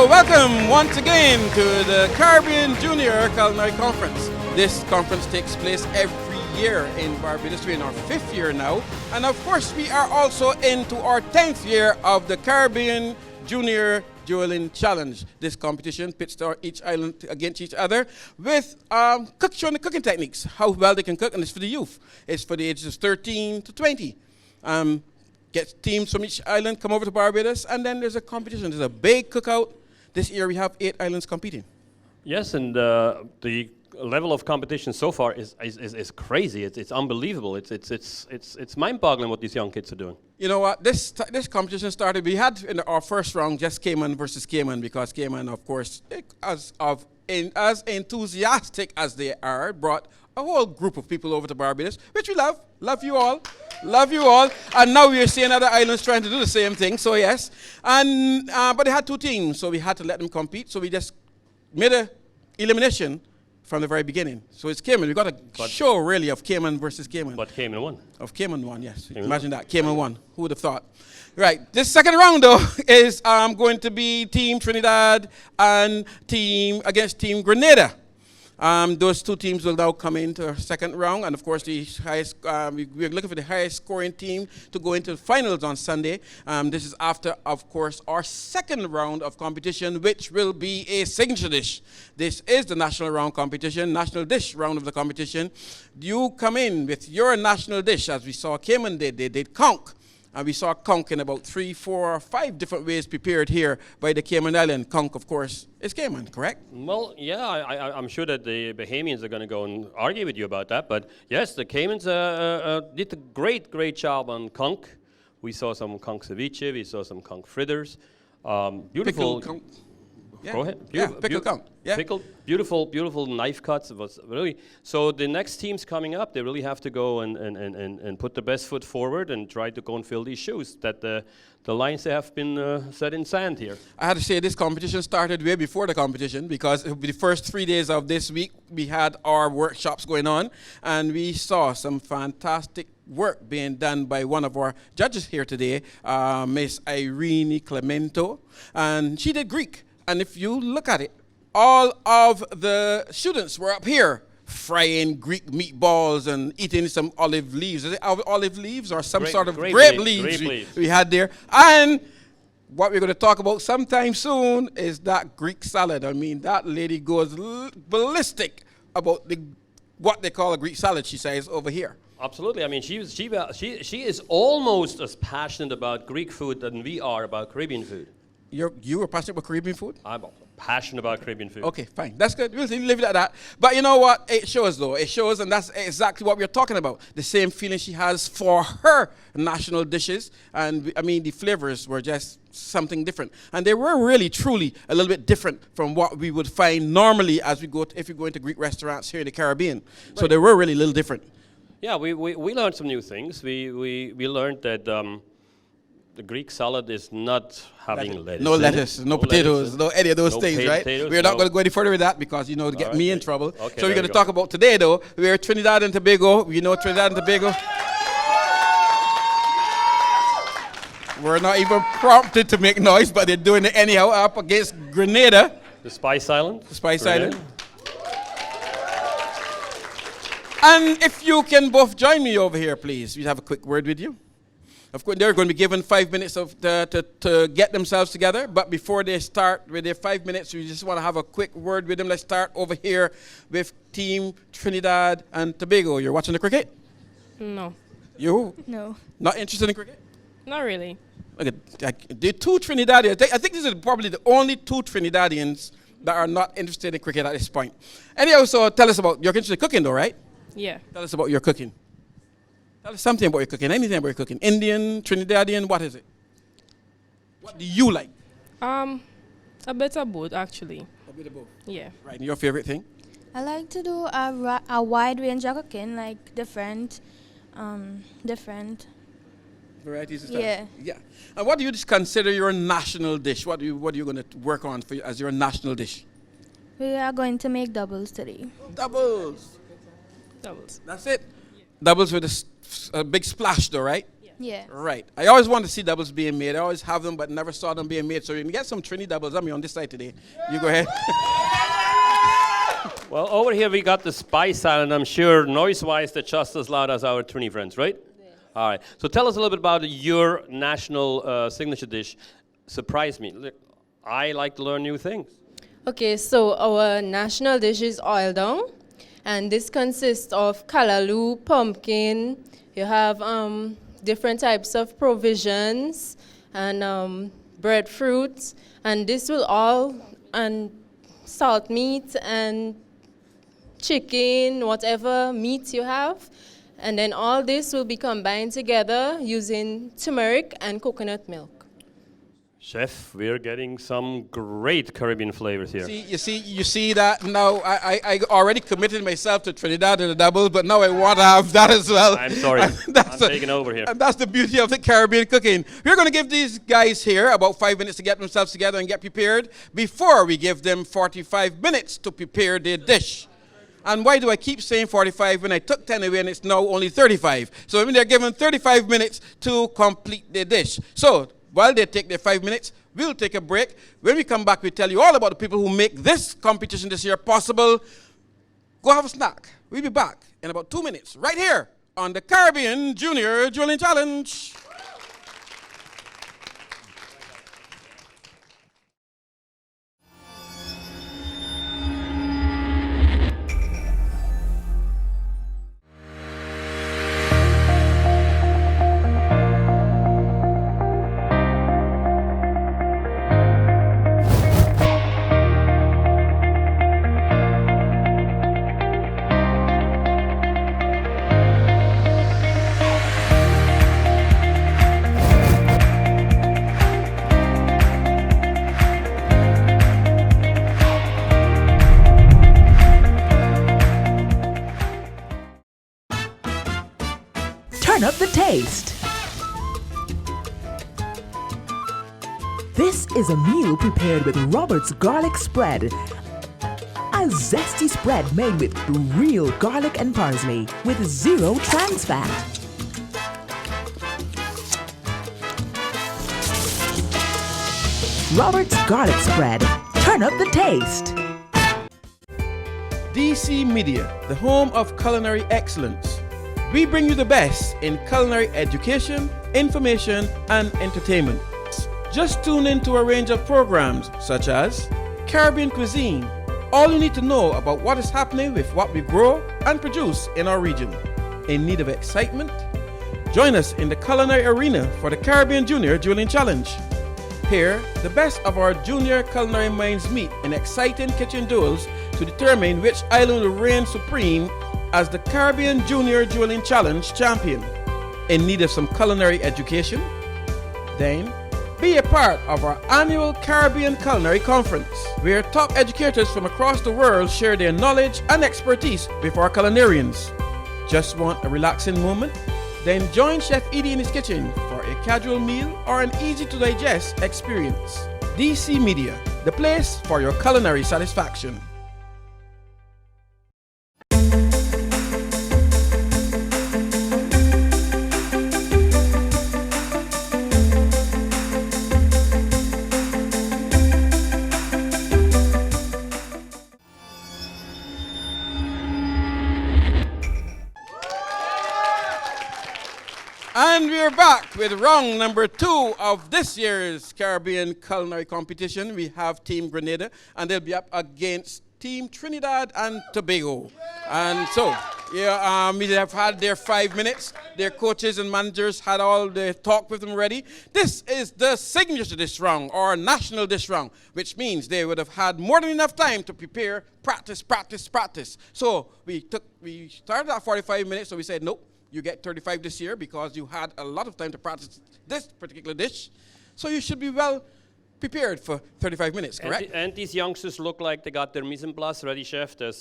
Welcome once again to the Caribbean Junior Culinary Conference. This conference takes place every year in Barbados. We're in our 5th year now. And of course, we are also into our 10th year of the Caribbean Junior Duelling Challenge. This competition pits each island against each other with showing the cooking techniques, how well they can cook, and it's for the youth. It's for the ages of 13 to 20. Get teams from each island come over to Barbados, and then there's a competition. There's a big cookout. This year we have 8 islands competing. Yes, and the level of competition so far is crazy. It's unbelievable. It's mind-boggling what these young kids are doing. You know what? This competition started. We had in our first round just Cayman versus Cayman, because Cayman, of course, as enthusiastic as they are, brought a whole group of people over to Barbados, which we love. Love you all. Love you all. And now we are seeing other islands trying to do the same thing, so yes. And but they had 2 teams, so we had to let them compete. So we just made a elimination from the very beginning. So it's Cayman. We got a show really of Cayman versus Cayman. But Cayman won. Of Cayman won, yes. Imagine that. Cayman won. Who would have thought? Right. This second round, though, is going to be Team Trinidad and Team Grenada. Those 2 teams will now come into our second round, and of course, the highest. We're looking for the highest scoring team to go into the finals on Sunday. This is after, of course, our second round of competition, which will be a signature dish. This is the national round competition, national dish round of the competition. You come in with your national dish, as we saw Cayman did. They did conch. And we saw conch in about 3, 4, or 5 different ways prepared here by the Cayman Island. Conch, of course, is Cayman, correct? Well, yeah, I'm sure that the Bahamians are going to go and argue with you about that. But yes, the Caymans did a great job on conch. We saw some conch ceviche. We saw some conch fritters. Beautiful. Pickled conch. Yeah. Go ahead. Pickled conch. Yeah. Pickled, beautiful knife cuts. It was really so. The next teams coming up, they really have to go and put the best foot forward and try to go and fill these shoes that the lines have been set in sand here. I had to say this competition started way before the competition, because the first 3 days of this week we had our workshops going on, and we saw some fantastic work being done by one of our judges here today, Miss Irene Clemento, and she did Greek. And if you look at it, all of the students were up here frying Greek meatballs and eating some olive leaves. Is it olive leaves or some sort of grape leaves we had there? And what we're going to talk about sometime soon is that Greek salad. I mean, that lady goes ballistic about what they call a Greek salad, she says, over here. Absolutely. I mean, she is almost as passionate about Greek food than we are about Caribbean food. You were passionate about Caribbean food? I'm passionate about Caribbean food. Okay, fine. That's good. We'll leave it at that. But you know what? It shows, though. It shows, and that's exactly what we're talking about. The same feeling she has for her national dishes. And, I mean, the flavors were just something different. And they were really, truly a little bit different from what we would find normally as we go if we go into Greek restaurants here in the Caribbean. Right. So they were really a little different. Yeah, we learned some new things. We learned that the Greek salad is not having lettuce. No lettuce, no potatoes, no any of those things, right? We're not going to go any further with that because, you know, to get me in trouble. Okay, so we're going to talk about today, though. We're Trinidad and Tobago. You know Trinidad and Tobago? We're not even prompted to make noise, but they're doing it anyhow up against Grenada. The Spice Island. The Spice Island. And if you can both join me over here, please. We have a quick word with you. Of course, they're going to be given 5 minutes to get themselves together. But before they start with their 5 minutes, we just want to have a quick word with them. Let's start over here with Team Trinidad and Tobago. You're watching the cricket? No. You? No. Not interested in cricket? Not really. Okay, the 2 Trinidadians, I think these are probably the only 2 Trinidadians that are not interested in cricket at this point. Anyhow, so tell us about, you're interested in cooking though, right? Yeah. Tell us about your cooking. Tell us something about your cooking, anything about your cooking. Indian, Trinidadian, what is it? What do you like? A bit of both, actually. A bit of both. Yeah. Right, and your favorite thing? I like to do a wide range of cooking, like different. Varieties of stuff? Yeah. Yeah. And what do you just consider your national dish? What are you going to work on as your national dish? We are going to make doubles today. Doubles. Doubles. That's it? Doubles with a big splash though, right? Yeah. Right. I always want to see doubles being made. I always have them, but never saw them being made. So you can get some Trini doubles. I'm on this side today. You go ahead. Well, over here we got the spice salad. I'm sure noise-wise they're just as loud as our Trini friends, right? Yeah. All right. So tell us a little bit about your national signature dish. Surprise me. Look, I like to learn new things. Okay, so our national dish is oil down, and this consists of callaloo, pumpkin. You have different types of provisions and breadfruits, and this will all, and salt meat and chicken, whatever meat you have, and then all this will be combined together using turmeric and coconut milk. Chef, we're getting some great Caribbean flavors here. You see that now? I already committed myself to Trinidad and the doubles, but now I want to have that as well. I'm sorry. I'm taking over here. And that's the beauty of the Caribbean cooking. We're going to give these guys here about 5 minutes to get themselves together and get prepared before we give them 45 minutes to prepare their dish. And why do I keep saying 45 when I took 10 away and it's now only 35? So when they're given 35 minutes to complete their dish. So while they take their 5 minutes, we'll take a break. When we come back, we'll tell you all about the people who make this competition this year possible. Go have a snack. We'll be back in about 2 minutes right here on the Caribbean Junior Duelling Challenge. Turn up the taste. This is a meal prepared with Robert's garlic spread. A zesty spread made with real garlic and parsley with 0 trans fat. Robert's garlic spread. Turn up the taste. DC Media, the home of culinary excellence. We bring you the best in culinary education, information, and entertainment. Just tune in to a range of programs such as Caribbean Cuisine, all you need to know about what is happening with what we grow and produce in our region. In need of excitement? Join us in the culinary arena for the Caribbean Junior Duelling Challenge. Here, the best of our junior culinary minds meet in exciting kitchen duels to determine which island will reign supreme as the Caribbean Junior Duelling Challenge champion. In need of some culinary education? Then, be a part of our annual Caribbean Culinary Conference, where top educators from across the world share their knowledge and expertise with our culinarians. Just want a relaxing moment? Then join Chef Edie in his kitchen for a casual meal or an easy-to-digest experience. DC Media, the place for your culinary satisfaction. And we're back with round number 2 of this year's Caribbean Culinary Competition. We have Team Grenada, and they'll be up against Team Trinidad and Tobago. And so, yeah, they have had their 5 minutes. Their coaches and managers had all the talk with them ready. This is the signature dish round, or national dish round, which means they would have had more than enough time to prepare, practice. So we started at 45 minutes, so we said, nope. You get 35 this year because you had a lot of time to practice this particular dish. So you should be well prepared for 35 minutes, correct? And these youngsters look like they got their mise en place ready, chef. I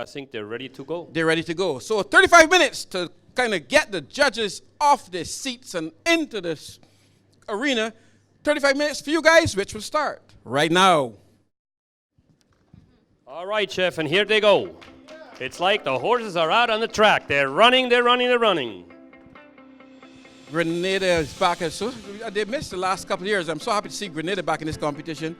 think they're ready to go. They're ready to go. So 35 minutes to kind of get the judges off their seats and into this arena. 35 minutes for you guys, which will start right now. All right, chef, and here they go. It's like the horses are out on the track. They're running, they're running, they're running. Grenada is back. So they missed the last couple of years. I'm so happy to see Grenada back in this competition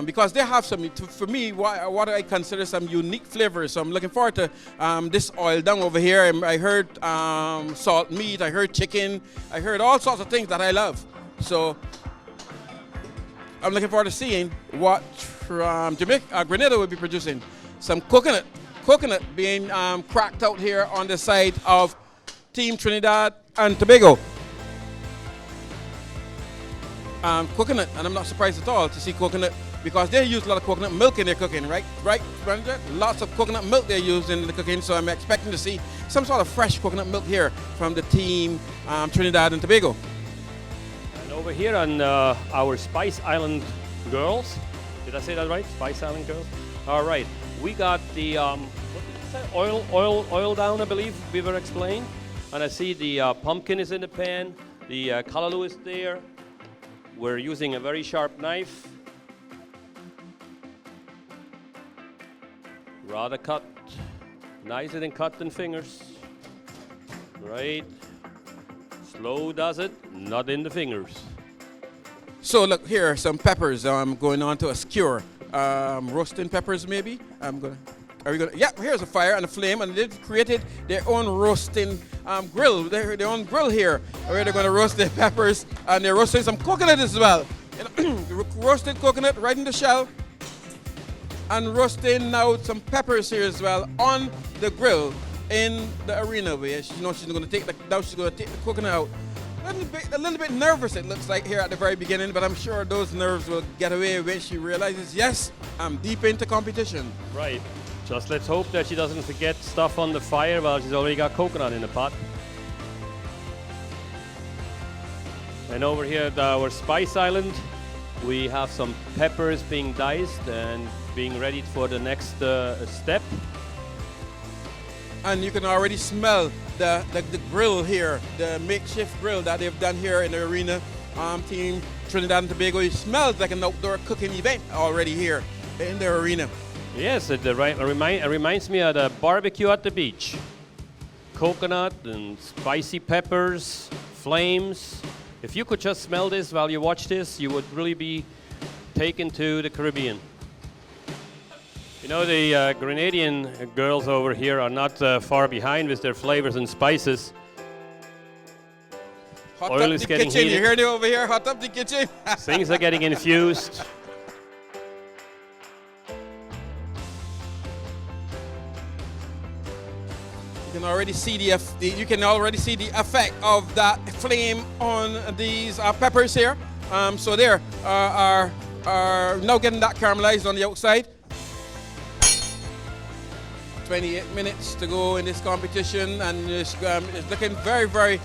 because they have some, for me, what I consider some unique flavors. So I'm looking forward to this oil down over here. I heard salt meat, I heard chicken, I heard all sorts of things that I love. So I'm looking forward to seeing what Grenada will be producing. Some coconut being cracked out here on the side of Team Trinidad and Tobago. Coconut, and I'm not surprised at all to see coconut because they use a lot of coconut milk in their cooking, right? Right, Brenda? Lots of coconut milk they use in the cooking, so I'm expecting to see some sort of fresh coconut milk here from the Team Trinidad and Tobago. And over here on our Spice Island girls, did I say that right? Spice Island girls? All right, we got the, what did you say? Oil down, I believe we were explained. And I see the pumpkin is in the pan, the callaloo is there. We're using a very sharp knife. Rather cut, nicer than cut than fingers. Right. Slow does it, not in the fingers. So look here, some peppers. I'm going on to a skewer. Roasting peppers maybe. Yeah, here's a fire and a flame, and they've created their own roasting grill, their own grill here, where they're going to roast their peppers, and they're roasting some coconut as well. Roasted coconut right in the shell, and roasting now some peppers here as well on the grill in the arena where she's going to take the coconut out. A little bit nervous it looks like here at the very beginning, but I'm sure those nerves will get away when she realizes, yes, I'm deep into competition. Right. Just let's hope that she doesn't forget stuff on the fire while she's already got coconut in the pot. And over here at our Spice Island, we have some peppers being diced and being ready for the next step. And you can already smell the grill here, the makeshift grill that they've done here in the arena. Team Trinidad and Tobago, it smells like an outdoor cooking event already here in the arena. Yes, it reminds me of the barbecue at the beach. Coconut and spicy peppers, flames. If you could just smell this while you watch this, you would really be taken to the Caribbean. You know, the Grenadian girls over here are not far behind with their flavors and spices. Hot Oil up is the getting kitchen. heated. You heard it over here? Hot up the kitchen. Things are getting infused. You can already see the effect of that flame on these peppers here. So there are now getting that caramelized on the outside. 28 minutes to go in this competition, and it's looking very, very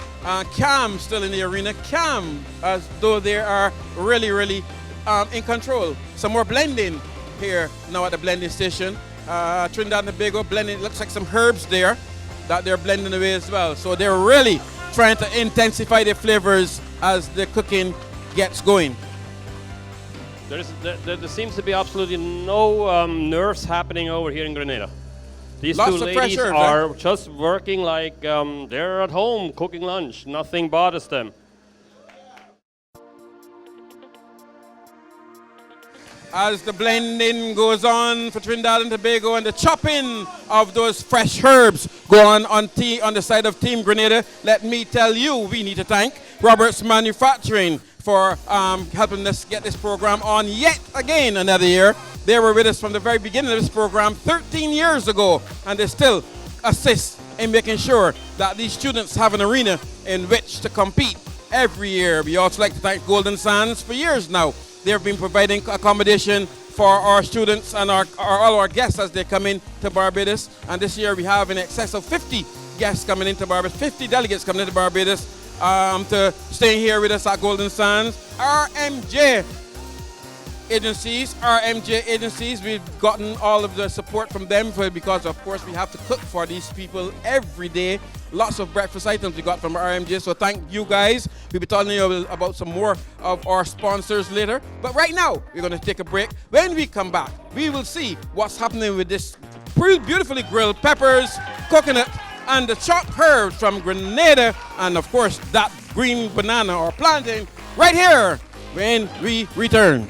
calm still in the arena. Calm, as though they are really, really in control. Some more blending here now at the blending station. Trinidad and Tobago blending. Looks like some herbs there that they're blending away as well. So they're really trying to intensify their flavors as the cooking gets going. There seems to be absolutely no nerves happening over here in Grenada. These Lots two of ladies pressure, are just working like they're at home cooking lunch. Nothing bothers them. As the blending goes on for Trinidad and Tobago and the chopping of those fresh herbs go on the side of Team Grenada, let me tell you, we need to thank Roberts Manufacturing for helping us get this program on yet again another year. They were with us from the very beginning of this program 13 years ago, and they still assist in making sure that these students have an arena in which to compete every year. We also like to thank Golden Sands for years now. They've been providing accommodation for our students and all our guests as they come in to Barbados. And this year we have in excess of 50 guests coming into Barbados, 50 delegates coming into Barbados to stay here with us at Golden Sands. RMJ agencies, we've gotten all of the support from them because of course we have to cook for these people every day. Lots of breakfast items we got from RMJ, so thank you guys. We'll be telling you about some more of our sponsors later. But right now, we're going to take a break. When we come back, we will see what's happening with this beautifully grilled peppers, coconut, and the chopped herbs from Grenada, and of course that green banana or plantain right here when we return.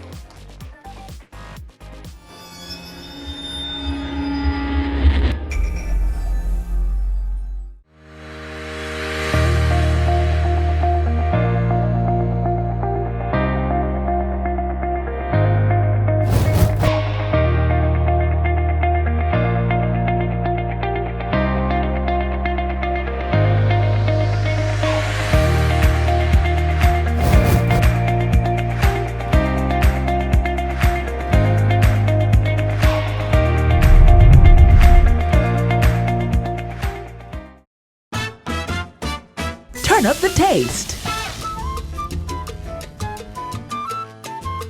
Turn up the taste.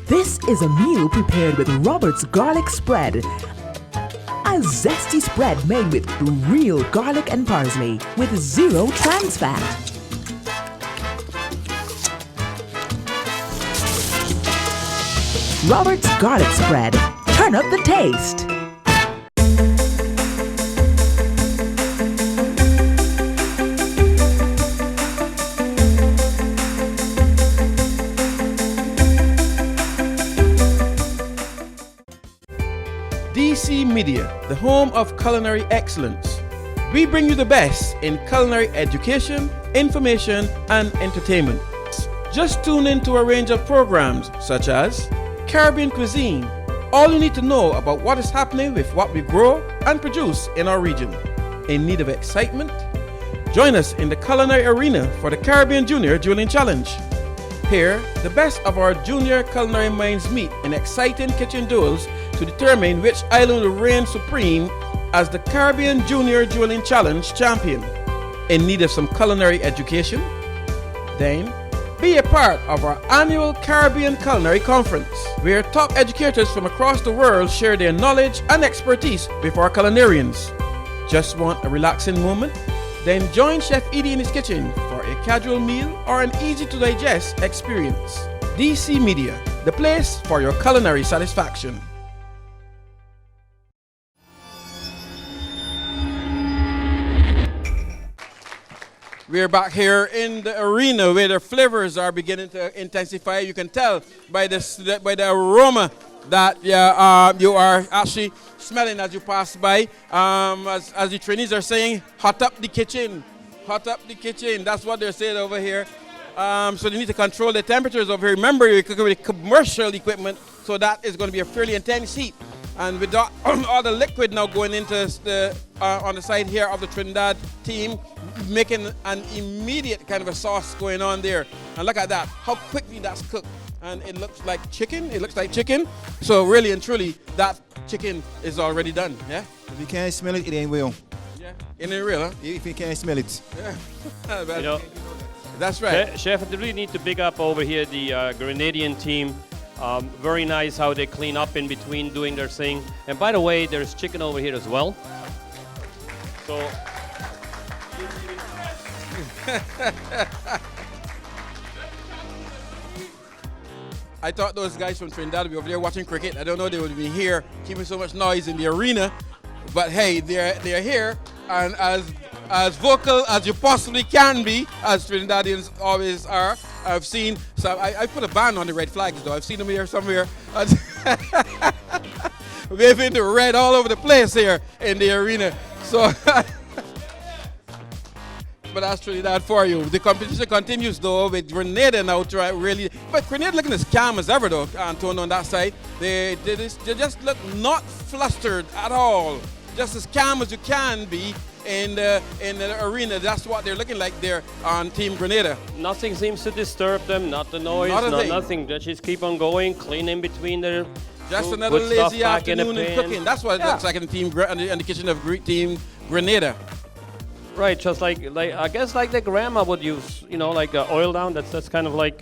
This is a meal prepared with Robert's garlic spread. A zesty spread made with real garlic and parsley with 0 trans fat. Robert's garlic spread. Turn up the taste. DC Media, the home of culinary excellence. We bring you the best in culinary education, information, and entertainment. Just tune in to a range of programs such as Caribbean Cuisine, all you need to know about what is happening with what we grow and produce in our region. In need of excitement? Join us in the culinary arena for the Caribbean Junior Duelling Challenge. Here, the best of our junior culinary minds meet in exciting kitchen duels to determine which island will reign supreme as the Caribbean Junior Duelling Challenge champion. In need of some culinary education? Then, be a part of our annual Caribbean Culinary Conference, where top educators from across the world share their knowledge and expertise with our culinarians. Just want a relaxing moment? Then join Chef Edie in his kitchen for a casual meal or an easy-to-digest experience. DC Media, the place for your culinary satisfaction. We're back here in the arena where the flavors are beginning to intensify. You can tell by the aroma that you are actually smelling as you pass by. As the trainees are saying, hot up the kitchen. Hot up the kitchen. That's what they're saying over here. So they need to control the temperatures over here. Remember, you're cooking with commercial equipment, so that is going to be a fairly intense heat. And with all the liquid now going into the on the side here of the Trinidad team, making an immediate kind of a sauce going on there. And look at that, how quickly that's cooked. And it looks like chicken. It looks like chicken. So really and truly, that chicken is already done. Yeah. If you can't smell it, it ain't real. Yeah. It ain't real, huh? If you can't smell it. Yeah. You know, that's right. Chef, I really need to big up over here the Grenadian team. Very nice how they clean up in between doing their thing. And by the way, there's chicken over here as well. So. I thought those guys from Trinidad would be over there watching cricket. I don't know they would be here keeping so much noise in the arena. But hey, they're here, and as vocal as you possibly can be, as Trinidadians always are. I've seen, so I put a ban on the red flags though. I've seen them here somewhere. Waving the red all over the place here in the arena. So, but that's Trinidad for you. The competition continues though with Grenada now try really, but Grenada looking as calm as ever though, Anton on that side. They just look not flustered at all. Just as calm as you can be in the arena. That's what they're looking like there on Team Grenada. Nothing seems to disturb them, not the noise, nothing. They just keep on going, clean in between their just another lazy afternoon in cooking. That's what it looks like in the kitchen of Team Grenada. Right, just like I guess like the grandma would use, you know, like oil down. That's kind of like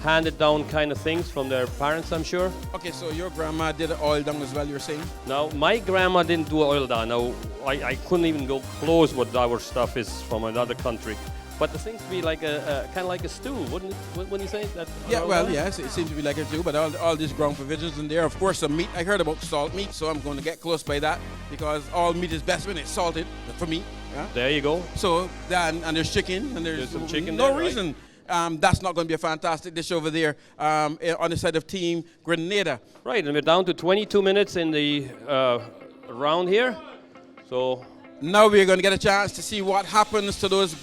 handed down kind of things from their parents, I'm sure. Okay, so your grandma did an oil down as well, you're saying? Now, my grandma didn't do oil down. Now, I couldn't even go close what our stuff is from another country. But it seems to be like a kind of like a stew, wouldn't it? Wouldn't you say that? Yeah, well, yes, it seems to be like a stew, but all these ground provisions in there. Of course, some meat. I heard about salt meat, so I'm going to get close by that because all meat is best when it's salted for me. Yeah? There you go. So, and there's chicken, and there's some chicken no there, reason that's not going to be a fantastic dish over there on the side of Team Grenada. Right, and we're down to 22 minutes in the round here. So now we're going to get a chance to see what happens to those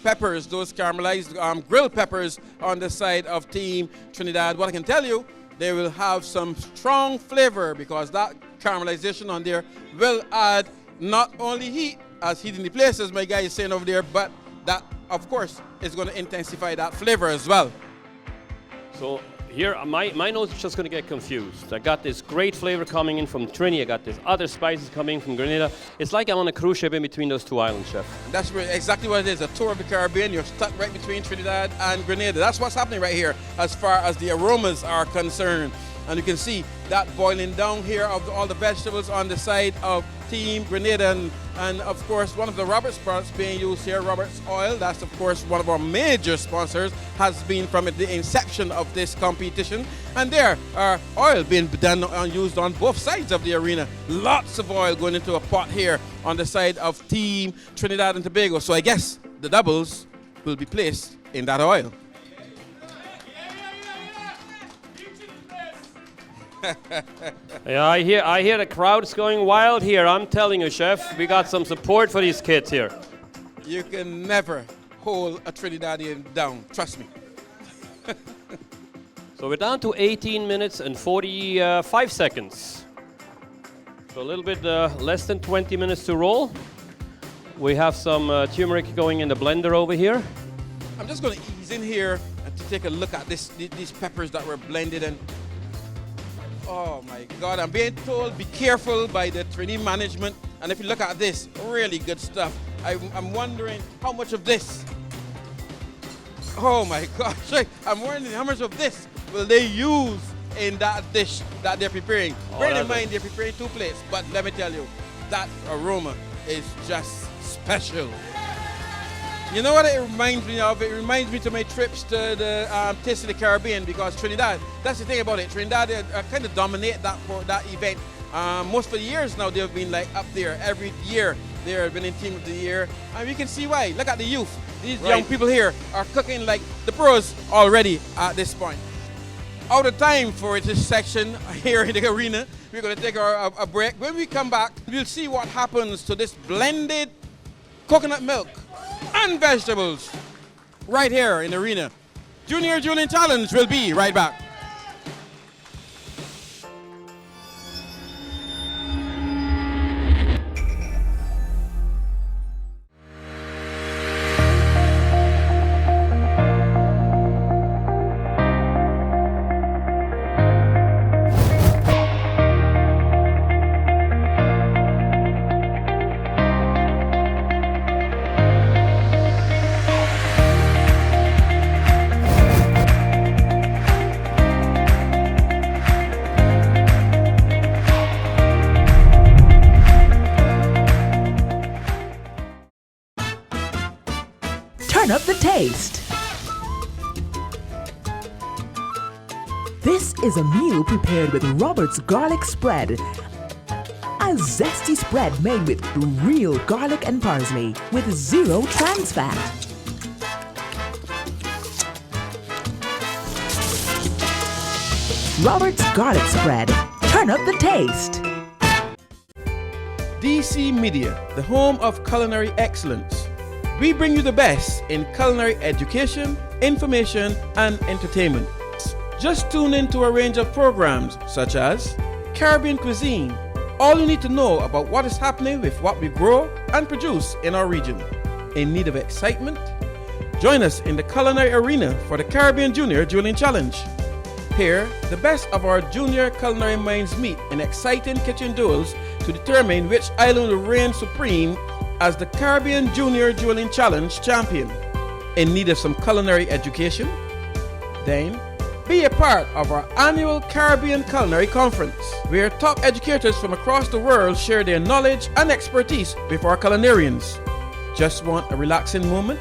peppers, those caramelized grilled peppers on the side of Team Trinidad. What I can tell you, they will have some strong flavor because that caramelization on there will add not only heat, as heat in the place, as my guy is saying over there, but that, of course, is going to intensify that flavor as well. So here, my nose is just going to get confused. I got this great flavor coming in from Trini. I got this other spices coming from Grenada. It's like I'm on a cruise ship in between those two islands, Chef. That's exactly what it is, a tour of the Caribbean. You're stuck right between Trinidad and Grenada. That's what's happening right here as far as the aromas are concerned. And you can see that boiling down here of all the vegetables on the side of Team Grenada. And of course, one of the Roberts products being used here, Roberts Oil, that's of course one of our major sponsors, has been from the inception of this competition. And there are oil being done and used on both sides of the arena. Lots of oil going into a pot here on the side of Team Trinidad and Tobago. So I guess the doubles will be placed in that oil. Yeah, I hear the crowd's going wild here. I'm telling you, Chef, we got some support for these kids here. You can never hold a Trinidadian down, trust me. So we're down to 18 minutes and 45 seconds. So a little bit less than 20 minutes to roll. We have some turmeric going in the blender over here. I'm just going to ease in here and to take a look at these peppers that were blended. And oh my God, I'm being told be careful by the Trini management. And if you look at this, really good stuff. I'm wondering how much of this, oh my gosh, I'm wondering how much of this will they use in that dish that they're preparing. Bear in mind, they're preparing 2 plates, but let me tell you, that aroma is just special. You know what it reminds me of? It reminds me to my trips to the Taste of the Caribbean, because Trinidad, that's the thing about it. Trinidad kind of dominate that event. Most of the years now, they've been like up there. Every year, they've been in Team of the Year. And you can see why. Look at the youth. These young people here are cooking like the pros already at this point. Out of time for this section here in the arena. We're going to take a break. When we come back, we'll see what happens to this blended coconut milk and vegetables right here in the arena. Junior Duelling Challenge will be right back. Turn up the taste. This is a meal prepared with Robert's garlic spread. A zesty spread made with real garlic and parsley with 0 trans fat. Robert's garlic spread. Turn up the taste. DC Media, the home of culinary excellence. We bring you the best in culinary education, information, and entertainment. Just tune in to a range of programs such as Caribbean Cuisine, all you need to know about what is happening with what we grow and produce in our region. In need of excitement? Join us in the culinary arena for the Caribbean Junior Duelling Challenge. Here, the best of our junior culinary minds meet in exciting kitchen duels to determine which island will reign supreme as the Caribbean Junior Duelling Challenge champion. In need of some culinary education? Then be a part of our annual Caribbean Culinary Conference, where top educators from across the world share their knowledge and expertise with our culinarians. Just want a relaxing moment?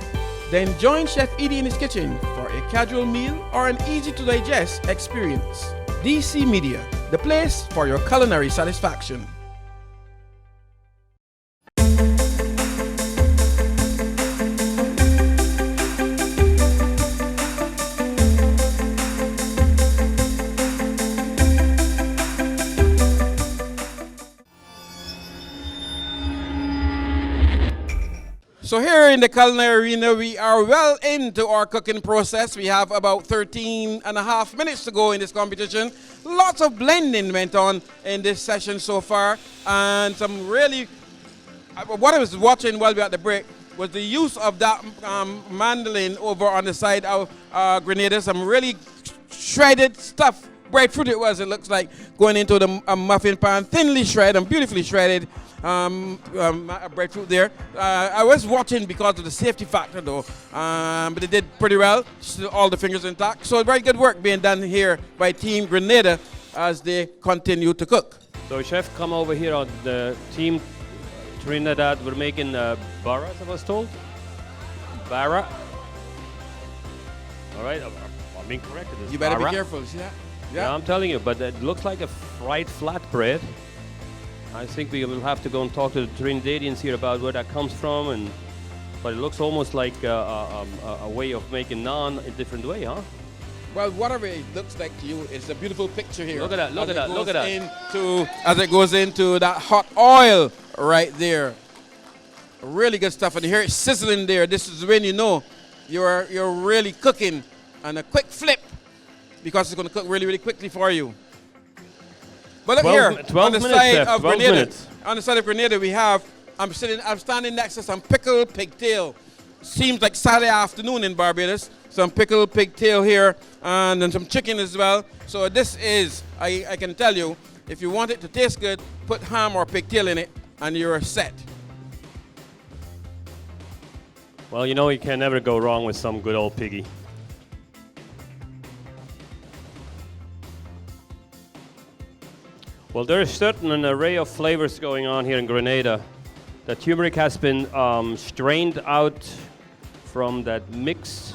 Then join Chef Edie in his kitchen for a casual meal or an easy-to-digest experience. DC Media, the place for your culinary satisfaction. So here in the culinary arena, we are well into our cooking process. We have about 13 and a half minutes to go in this competition. Lots of blending went on in this session so far. And some really, what I was watching while we were at the break was the use of that mandolin over on the side of Grenada. Some really shredded stuff. Breadfruit it was, it looks like, going into the muffin pan, thinly shredded and beautifully shredded. Breadfruit there. I was watching because of the safety factor though, but they did pretty well. Still all the fingers intact. So very good work being done here by Team Grenada as they continue to cook. So chef, come over here on the Team Trinidad. We're making barras, I was told. Barra. All right, I'm being corrected. You better barra. be careful. See that? Yeah, I'm telling you, but it looks like a fried flatbread. I think we will have to go and talk to the Trinidadians here about where that comes from, but it looks almost like a way of making naan a different way, huh? Well, whatever it looks like to you, it's a beautiful picture here. Look at that, look at that, look at that. As it goes into that hot oil right there. Really good stuff. And you hear it sizzling there. This is when you know you're really cooking. And a quick flip, because it's going to cook really, really quickly for you. But look here, on the side of Grenada, on the side of Grenada, we have, I'm standing next to some pickled pigtail. Seems like Saturday afternoon in Barbados. Some pickled pigtail here, and then some chicken as well. So this is, I can tell you, if you want it to taste good, put ham or pigtail in it, and you're set. Well, you know you can never go wrong with some good old piggy. Well, there is certain an array of flavors going on here in Grenada. The turmeric has been strained out from that mix.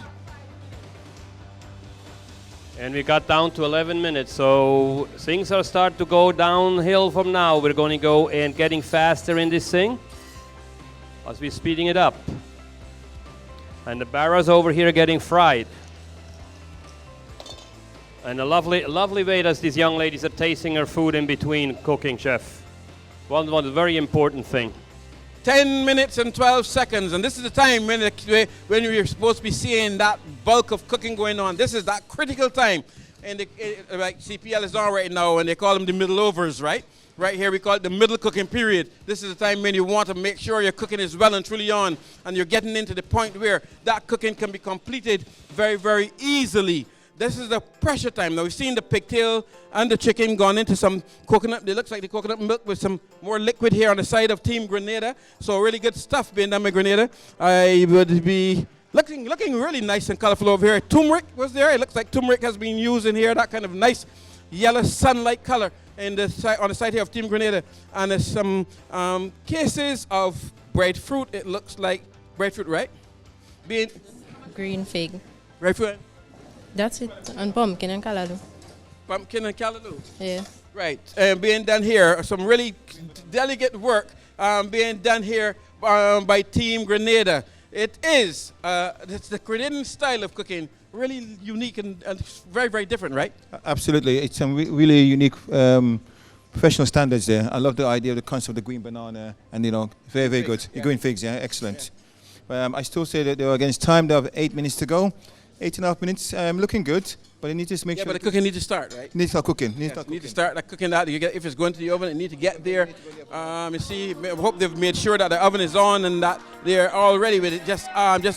And we got down to 11 minutes, so things are starting to go downhill from now. We're going to go and getting faster in this thing as we're speeding it up. And the barras over here are getting fried. And a lovely way that these young ladies are tasting their food in between cooking, chef. One very important thing. 10 minutes and 12 seconds, and this is the time when we're supposed to be seeing that bulk of cooking going on. This is that critical time. And like CPL is on right now, and they call them the middle overs, right? Right here we call it the middle cooking period. This is the time when you want to make sure your cooking is well and truly on, and you're getting into the point where that cooking can be completed very, very easily. This is the pressure time. Now we've seen the pigtail and the chicken gone into some coconut. It looks like the coconut milk with some more liquid here on the side of Team Grenada. So really good stuff being done by Grenada. I would be looking really nice and colorful over here. Turmeric was there. It looks like turmeric has been used in here. That kind of nice yellow sunlight color in the side, on the side here of Team Grenada. And there's some cases of breadfruit. It looks like breadfruit, right? Being Green fig. breadfruit. That's it. And pumpkin and callaloo. Pumpkin and callaloo. Yeah. Right. Being done here, some really delicate work being done here by Team Grenada. It is it's the Grenadian style of cooking, really unique and very, very different, right? Absolutely. It's some really unique professional standards there. I love the idea of the concept of the green banana and, you know, very, very good. Yeah. Green figs, yeah, excellent. I still say that they are against time. They have 8 minutes to go. 8.5 minutes, looking good, but you need to make sure. Yeah, but the cooking needs to start, right? Need to start cooking. Need to start like cooking that. You get, if it's going to the oven, it need to get there. You see, I hope they've made sure that the oven is on and that they're all ready with it. Just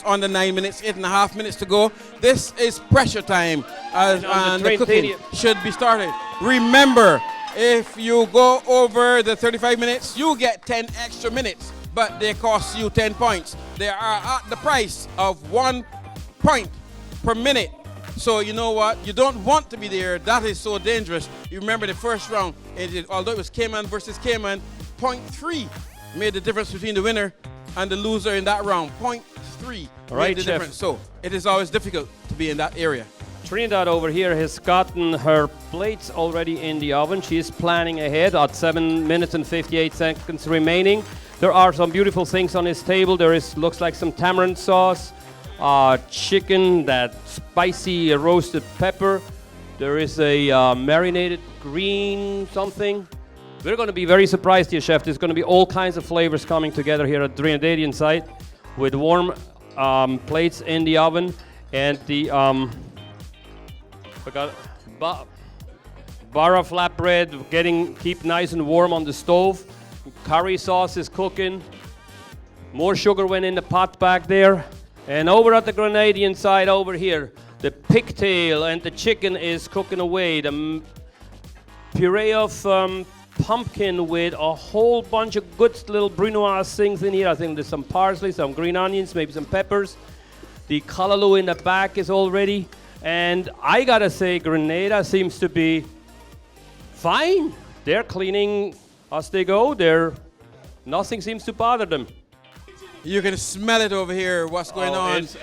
under 9 minutes, 8.5 minutes to go. This is pressure time, and the cooking should be started. Remember, if you go over the 35 minutes, you get 10 extra minutes but they cost you 10 points. They are at the price of 1 point per minute. So you know what? You don't want to be there. That is so dangerous. You remember the first round, although it was Cayman versus Cayman, 0.3 made the difference between the winner and the loser in that round. 0.3 Right, made the Chef. difference. So it is always difficult to be in that area. Trinidad over here has gotten her plates already in the oven. She is planning ahead at 7 minutes and 58 seconds remaining. There are some beautiful things on this table. There is, looks like some tamarind sauce, chicken, that spicy roasted pepper. There is a marinated green something. We're going to be very surprised here, Chef. There's going to be all kinds of flavors coming together here at Trinidadian side with warm plates in the oven and the bara flatbread keep nice and warm on the stove. Curry sauce is cooking. More sugar went in the pot back there. And over at the Grenadian side over here, the pigtail and the chicken is cooking away. The puree of pumpkin with a whole bunch of good little brunoise things in here. I think there's some parsley, some green onions, maybe some peppers. The kalaloo in the back is all ready. And I gotta say, Grenada seems to be fine. They're cleaning as they go. Nothing seems to bother them. You can smell it over here, what's going on. It's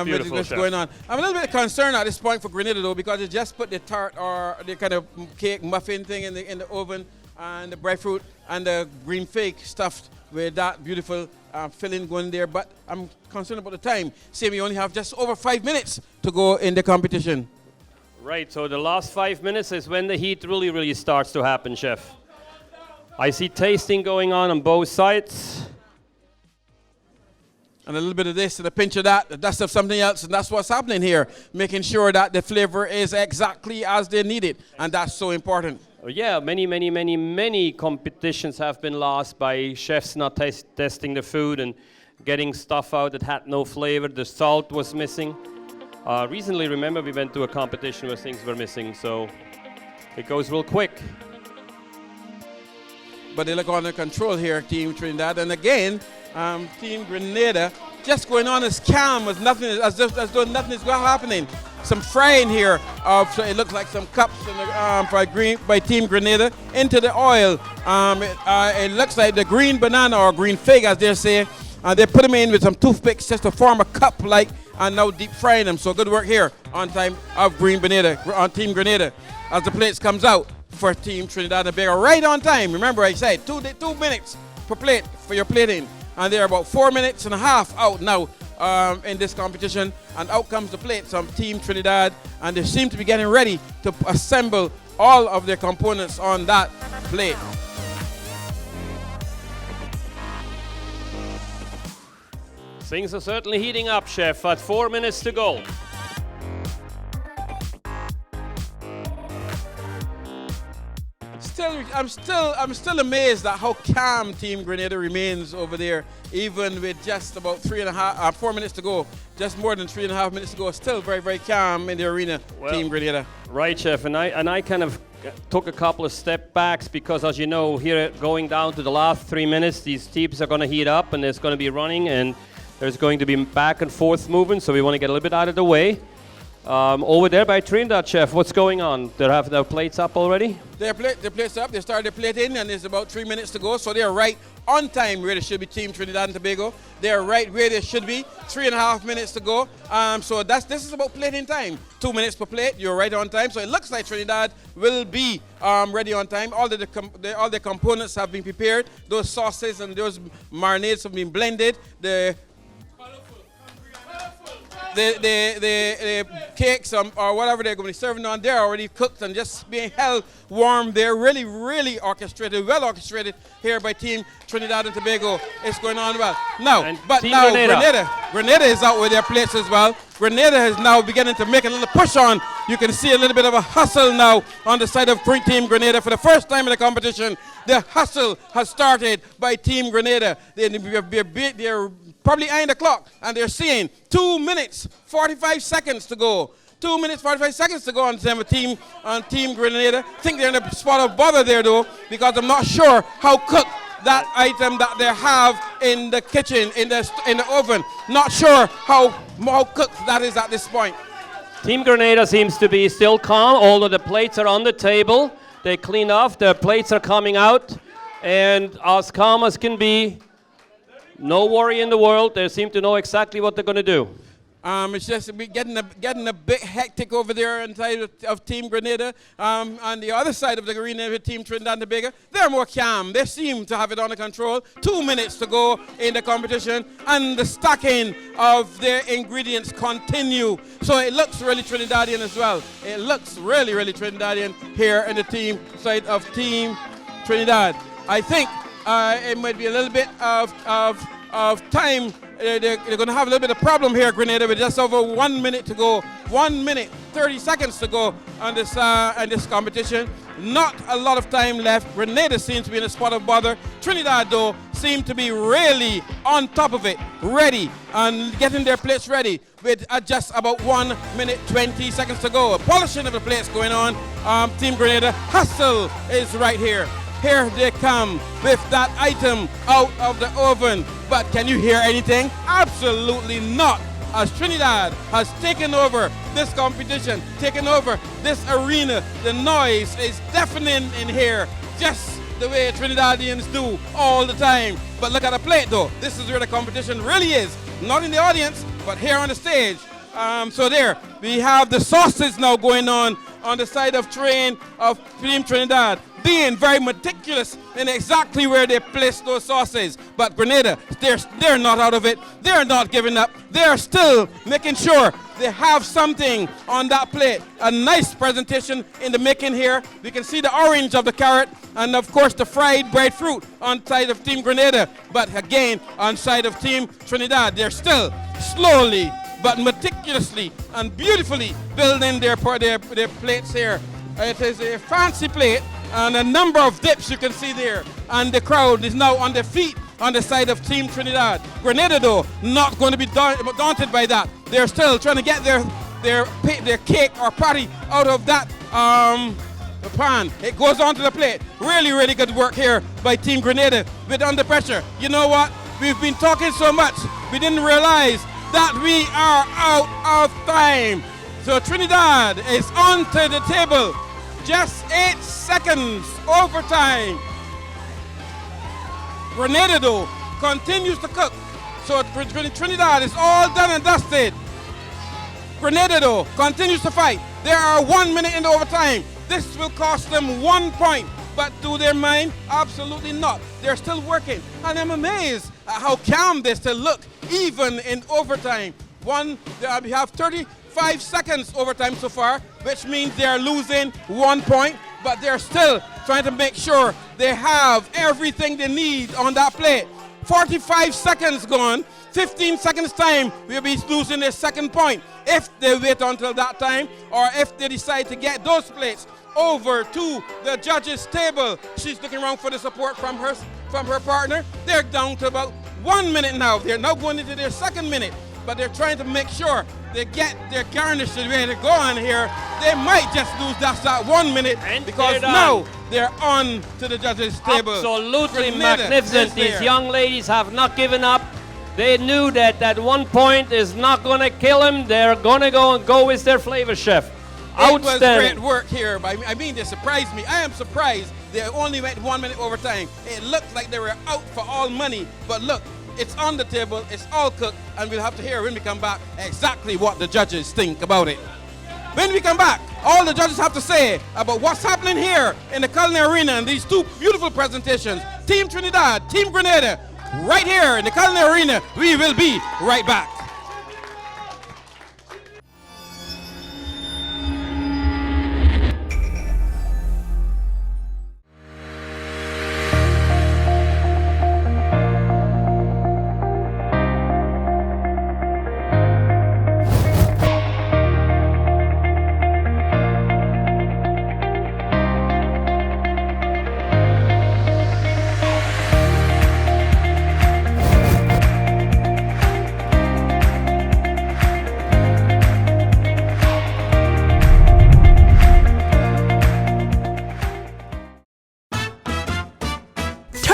beautiful, what's Chef. going on. I'm a little bit concerned at this point for Grenada, though, because they just put the tart or the kind of cake muffin thing in the oven, and the breadfruit and the green fig stuffed with that beautiful filling going there. But I'm concerned about the time. Seeing we only have just over 5 minutes to go in the competition. Right, so the last 5 minutes is when the heat really starts to happen, Chef. I see tasting going on both sides. And a little bit of this and a pinch of that, the dust of something else, and that's what's happening here, making sure that the flavor is exactly as they need it, and that's so important. Yeah, many competitions have been lost by chefs not testing the food and getting stuff out that had no flavor. The salt was missing. Recently, remember, we went to a competition where things were missing, so it goes real quick. But they look under control here, Team Trinidad. And again, Team Grenada just going on as calm as nothing, as though nothing is happening. Some frying here of, so it looks like some cups in the, by Team Grenada into the oil. It looks like the green banana or green fig, as they say. They put them in with some toothpicks just to form a cup-like, and now deep frying them. So good work here on time of Team Grenada as the plates comes out for Team Trinidad and Tobago. Right on time. Remember I said 2 minutes per plate for your plating. And they're about 4 minutes and a half out now in this competition. And out comes the plates of Team Trinidad. And they seem to be getting ready to assemble all of their components on that plate. Things are certainly heating up, Chef, at 4 minutes to go. I'm still amazed at how calm Team Grenada remains over there, even with just about 4 minutes to go, just more than 3.5 minutes to go. Still very calm in the arena, well, Team Grenada. Right, Chef, and I kind of took a couple of step backs because, as you know, here going down to the last 3 minutes, these teams are going to heat up and there's going to be running and there's going to be back and forth movement, so we want to get a little bit out of the way. Over there by Trinidad, Chef, what's going on? They have their plates up already? Their plates up. They started their plating, and there's about 3 minutes to go. So they're right on time where they should be, Team Trinidad and Tobago. They're right where they should be. 3.5 minutes to go. So this is about plating time. 2 minutes per plate. You're right on time. So it looks like Trinidad will be ready on time. All the components have been prepared. Those sauces and those marinades have been blended. The cakes or whatever they're going to be serving on, they're already cooked and just being held warm. They're really orchestrated, well orchestrated here by Team Trinidad and Tobago. It's going on well. Now Grenada is out with their plates as well. Grenada is now beginning to make a little push on. You can see a little bit of a hustle now on the side of Team Grenada for the first time in the competition. The hustle has started by Team Grenada. They're probably eyeing the clock, and they're seeing 2 minutes, 45 seconds to go. 2 minutes, 45 seconds to go on Team Grenada. I think they're in a spot of bother there, though, because I'm not sure how cooked that item that they have in the kitchen, in the oven. Not sure how cooked that is at this point. Team Grenada seems to be still calm, although the plates are on the table. They clean off, the plates are coming out, and as calm as can be. No worry in the world. They seem to know exactly what they're going to do. It's just getting a bit hectic over there inside of Team Grenada. On the other side of the arena with Team Trinidad and Tobago, they're more calm. They seem to have it under control. 2 minutes to go in the competition, and the stacking of their ingredients continue. So it looks really Trinidadian as well. It looks really, really Trinidadian here in the team side of Team Trinidad. I think it might be a little bit of time. They're going to have a little bit of problem here, Grenada, with just over 1 minute to go. 1 minute, 30 seconds to go on this competition. Not a lot of time left. Grenada seems to be in a spot of bother. Trinidad, though, seem to be really on top of it, ready, and getting their plates ready with just about 1 minute, 20 seconds to go. Polishing of the plates going on. Team Grenada, hustle is right here. Here they come with that item out of the oven. But can you hear anything? Absolutely not. As Trinidad has taken over this competition, taken over this arena, the noise is deafening in here, just the way Trinidadians do all the time. But look at the plate though. This is where the competition really is. Not in the audience, but here on the stage. So there, we have the sauces now going on the side of Team Trinidad, being very meticulous in exactly where they place those sauces. But Grenada, they're not out of it. They're not giving up. They're still making sure they have something on that plate. A nice presentation in the making here. We can see the orange of the carrot and of course the fried breadfruit on side of Team Grenada. But again, on side of Team Trinidad, they're still slowly but meticulously and beautifully building their plates here. It is a fancy plate and a number of dips you can see there. And the crowd is now on their feet on the side of Team Trinidad. Grenada, though, not going to be daunted by that. They're still trying to get their cake or patty out of that the pan. It goes onto the plate. Really, really good work here by Team Grenada with under pressure. You know what? We've been talking so much, we didn't realize that we are out of time. So Trinidad is onto the table. Just 8 seconds overtime. Grenada, though, continues to cook. So Trinidad is all done and dusted. Grenada, though, continues to fight. There are 1 minute in the overtime. This will cost them 1 point. But to their mind, absolutely not. They're still working. And I'm amazed at how calm they still look, even in overtime. We have 35 seconds overtime so far, which means they're losing 1 point, but they're still trying to make sure they have everything they need on that plate. 45 seconds gone, 15 seconds time, we'll be losing their second point. If they wait until that time, or if they decide to get those plates over to the judges' table. She's looking around for the support from her partner. They're down to about 1 minute now. They're now going into their second minute, but they're trying to make sure they get their garnish ready to go on here. They might just lose that 1 minute and because now they're on to the judges' table. Absolutely Grenada magnificent. These young ladies have not given up. They knew that 1 point is not going to kill them. They're going to go with their flavor chef. It was great work here. I mean, they surprised me. I am surprised they only went 1 minute overtime. It looked like they were out for all money. But look, it's on the table, it's all cooked, and we'll have to hear when we come back exactly what the judges think about it. When we come back, all the judges have to say about what's happening here in the culinary arena and these two beautiful presentations. Team Trinidad, Team Grenada, right here in the culinary arena. We will be right back.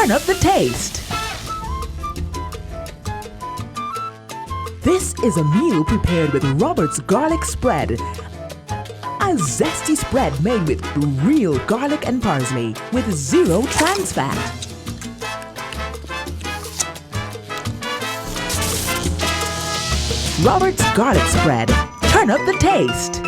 turn up the taste. This is a meal prepared with Robert's garlic spread. A zesty spread made with real garlic and parsley with 0 trans fat. Robert's garlic spread. Turn up the taste.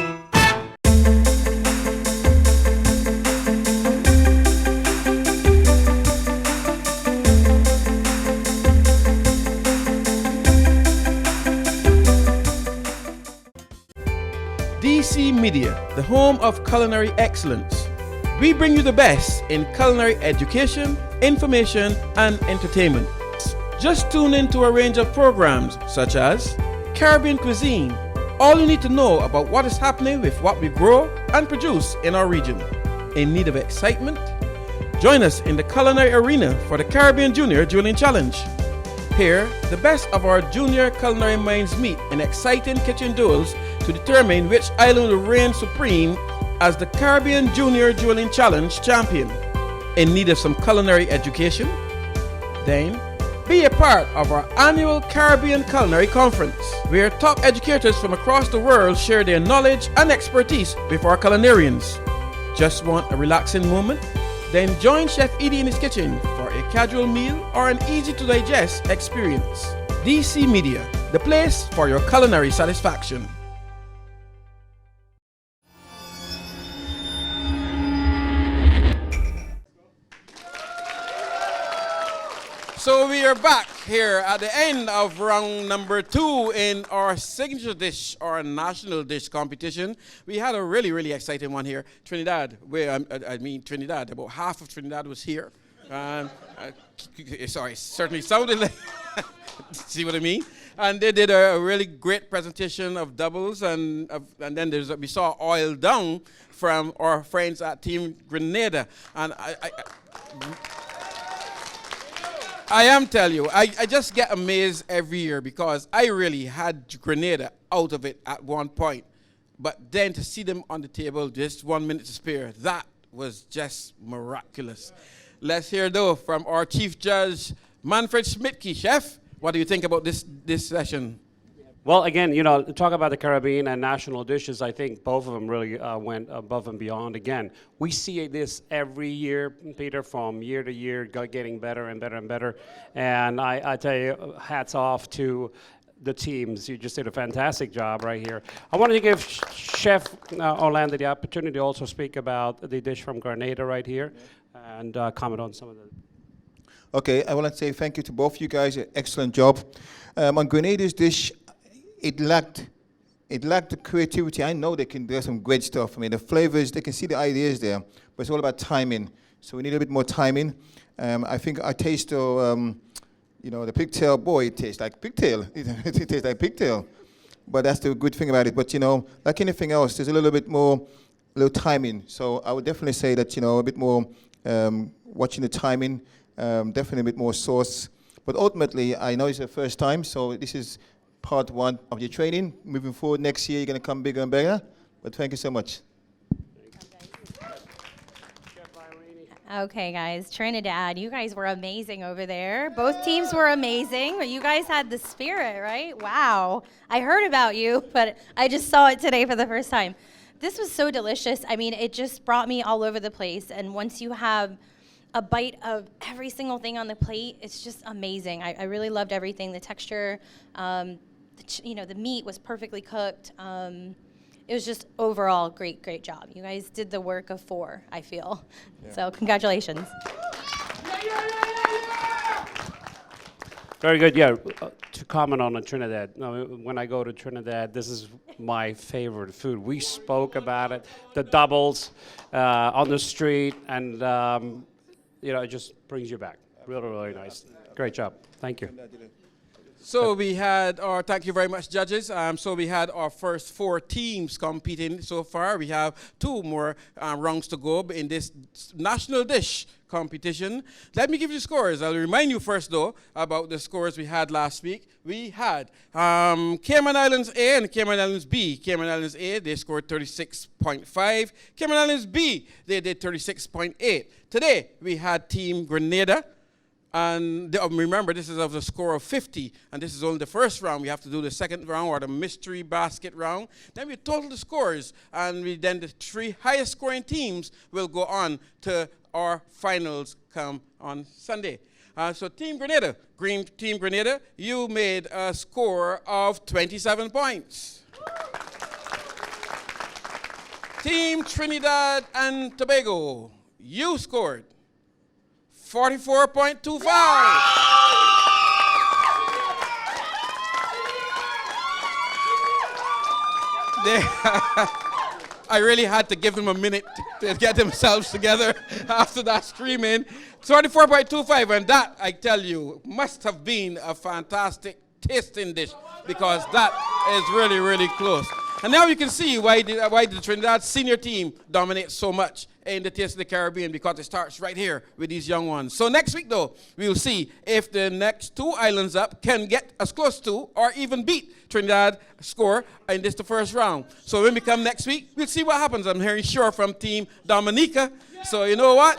DC Media, the home of culinary excellence. We bring you the best in culinary education, information, and entertainment. Just tune in to a range of programs such as Caribbean Cuisine, all you need to know about what is happening with what we grow and produce in our region. In need of excitement? Join us in the culinary arena for the Caribbean Junior Duelling Challenge. Here, the best of our junior culinary minds meet in exciting kitchen duels to determine which island will reign supreme as the Caribbean Junior Duelling Challenge champion. In need of some culinary education? Then, be a part of our annual Caribbean Culinary Conference, where top educators from across the world share their knowledge and expertise with our culinarians. Just want a relaxing moment? Then join Chef Edie in his kitchen for a casual meal or an easy-to-digest experience. DC Media, the place for your culinary satisfaction. So we are back here at the end of round number 2 in our signature dish, our national dish competition. We had a really, really exciting one here. Trinidad, Trinidad, about half of Trinidad was here. Sorry, certainly sounded like, see what I mean? And they did a really great presentation of doubles, and then we saw oil down from our friends at Team Grenada. And I am telling you, I just get amazed every year because I really had Grenada out of it at one point. But then to see them on the table, just 1 minute to spare, that was just miraculous. Let's hear though from our Chief Judge, Manfred Schmidtke. Chef, what do you think about this session? Well, again, talk about the Caribbean and national dishes. I think both of them really went above and beyond. Again, we see this every year, Peter, from year to year, getting better and better and better. And I tell you, hats off to the teams. You just did a fantastic job right here. I wanted to give Chef Orlando the opportunity to also speak about the dish from Grenada right here and comment on some of the... Okay, I want to say thank you to both you guys. Excellent job. On Grenada's dish, it lacked the creativity. I know they can do some great stuff. I mean, the flavors, they can see the ideas there, but it's all about timing. So we need a bit more timing. I think our taste of, the pigtail, boy, it tastes like pigtail. It tastes like pigtail. But that's the good thing about it. But, like anything else, there's a little timing. So I would definitely say that, a bit more watching the timing, definitely a bit more sauce. But ultimately, I know it's the first time, so this is part 1 of your training. Moving forward next year, you're going to come bigger and better. But thank you so much. Okay, guys, Trinidad, you guys were amazing over there. Both teams were amazing, but you guys had the spirit, right? Wow. I heard about you, but I just saw it today for the first time. This was so delicious. I mean, it just brought me all over the place. And once you have a bite of every single thing on the plate, it's just amazing. I really loved everything. The texture, the meat was perfectly cooked. It was just overall great job. You guys did the work of 4, I feel. Yeah. So congratulations. Very good. Yeah, to comment on Trinidad. When I go to Trinidad, this is my favorite food. We spoke about it, the doubles on the street, and it just brings you back. Really, really nice. Great job. Thank you. So we had thank you very much, judges. So we had our first 4 teams competing so far. We have 2 more rounds to go in this national dish competition. Let me give you scores. I'll remind you first, though, about the scores we had last week. We had Cayman Islands A and Cayman Islands B. Cayman Islands A, they scored 36.5. Cayman Islands B, they did 36.8. Today, we had Team Grenada And remember, this is of the score of 50, and this is only the first round. We have to do the second round, or the mystery basket round. Then we total the scores, and then the 3 highest scoring teams will go on to our finals come on Sunday. So Team Grenada, Team Grenada, you made a score of 27 points. Team Trinidad and Tobago, you scored 44.25. I really had to give them a minute to get themselves together after that screaming. 34.25, and that, I tell you, must have been a fantastic tasting dish, because that is really, really close. And now you can see why the Trinidad senior team dominates so much in the Taste of the Caribbean, because it starts right here with these young ones. So next week, though, we'll see if the next 2 islands up can get as close to or even beat Trinidad score in the first round. So when we come next week, we'll see what happens. I'm hearing sure from Team Dominica. So you know what?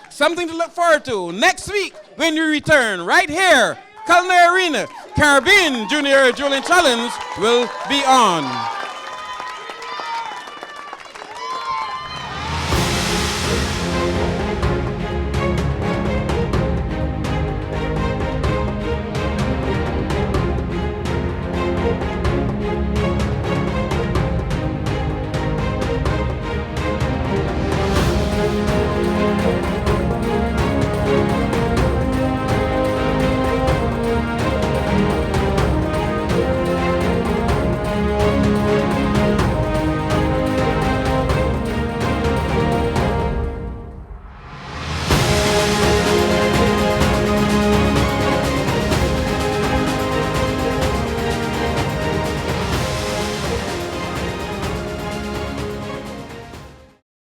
Something to look forward to. Next week, when we return right here, Culinary Arena, Caribbean Junior Duelling Challenge will be on.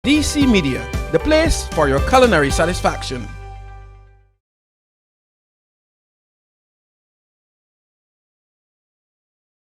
DC Media, the place for your culinary satisfaction.